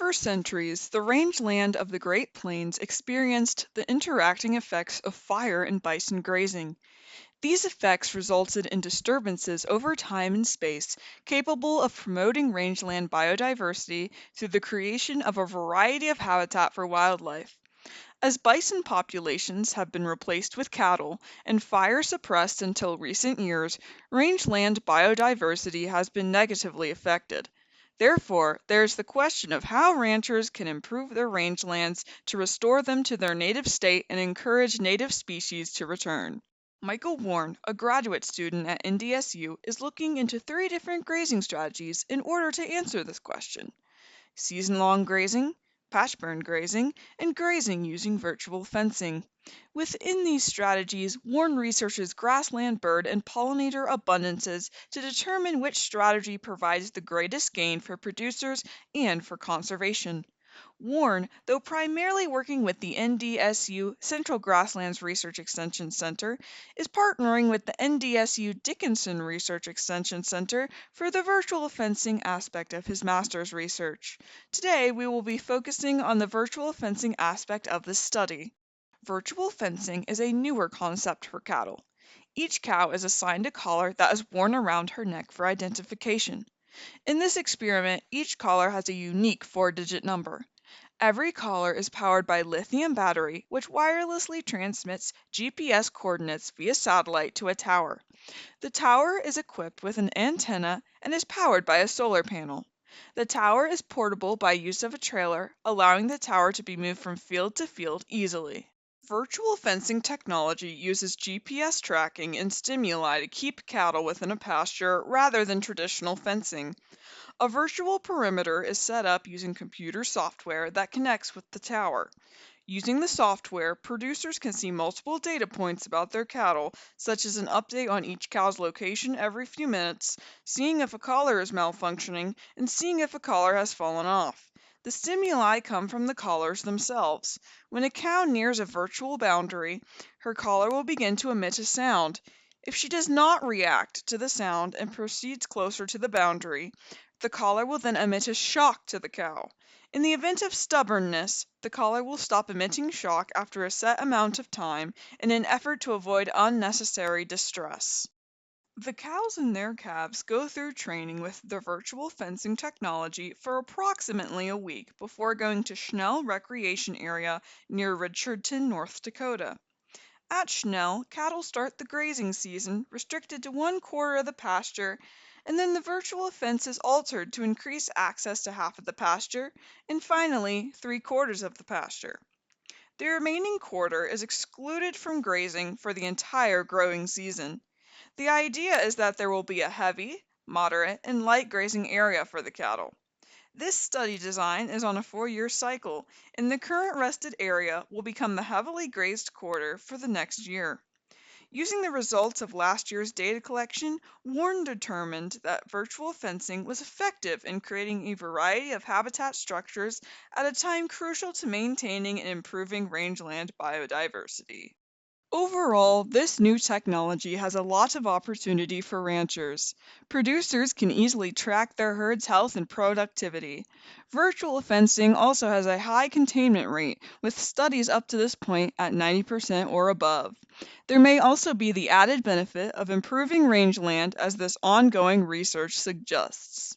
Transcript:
For centuries, the rangeland of the Great Plains experienced the interacting effects of fire and bison grazing. These effects resulted in disturbances over time and space, capable of promoting rangeland biodiversity through the creation of a variety of habitat for wildlife. As bison populations have been replaced with cattle and fire suppressed until recent years, rangeland biodiversity has been negatively affected. Therefore, there is the question of how ranchers can improve their rangelands to restore them to their native state and encourage native species to return. Michael Warren, a graduate student at NDSU, is looking into three different grazing strategies in order to answer this question: season-long grazing, patch-burn grazing, and grazing using virtual fencing. Within these strategies, Warren researches grassland bird and pollinator abundances to determine which strategy provides the greatest gain for producers and for conservation. Warren, though primarily working with the NDSU Central Grasslands Research Extension Center, is partnering with the NDSU Dickinson Research Extension Center for the virtual fencing aspect of his master's research. Today, we will be focusing on the virtual fencing aspect of this study. Virtual fencing is a newer concept for cattle. Each cow is assigned a collar that is worn around her neck for identification. In this experiment, each collar has a unique 4-digit number. Every collar is powered by lithium battery, which wirelessly transmits GPS coordinates via satellite to a tower. The tower is equipped with an antenna and is powered by a solar panel. The tower is portable by use of a trailer, allowing the tower to be moved from field to field easily. Virtual fencing technology uses GPS tracking and stimuli to keep cattle within a pasture rather than traditional fencing. A virtual perimeter is set up using computer software that connects with the tower. Using the software, producers can see multiple data points about their cattle, such as an update on each cow's location every few minutes, seeing if a collar is malfunctioning, and seeing if a collar has fallen off. The stimuli come from the collars themselves. When a cow nears a virtual boundary, her collar will begin to emit a sound. If she does not react to the sound and proceeds closer to the boundary, the collar will then emit a shock to the cow. In the event of stubbornness, the collar will stop emitting shock after a set amount of time in an effort to avoid unnecessary distress. The cows and their calves go through training with the virtual fencing technology for approximately a week before going to Schnell Recreation Area near Richardson, North Dakota. At Schnell, cattle start the grazing season restricted to 1/4 of the pasture, and then the virtual fence is altered to increase access to half of the pasture, and finally 3/4 of the pasture. The remaining quarter is excluded from grazing for the entire growing season. The idea is that there will be a heavy, moderate, and light grazing area for the cattle. This study design is on a 4-year cycle, and the current rested area will become the heavily grazed quarter for the next year. Using the results of last year's data collection, Warren determined that virtual fencing was effective in creating a variety of habitat structures at a time crucial to maintaining and improving rangeland biodiversity. Overall, this new technology has a lot of opportunity for ranchers. Producers can easily track their herd's health and productivity. Virtual fencing also has a high containment rate, with studies up to this point at 90% or above. There may also be the added benefit of improving rangeland as this ongoing research suggests.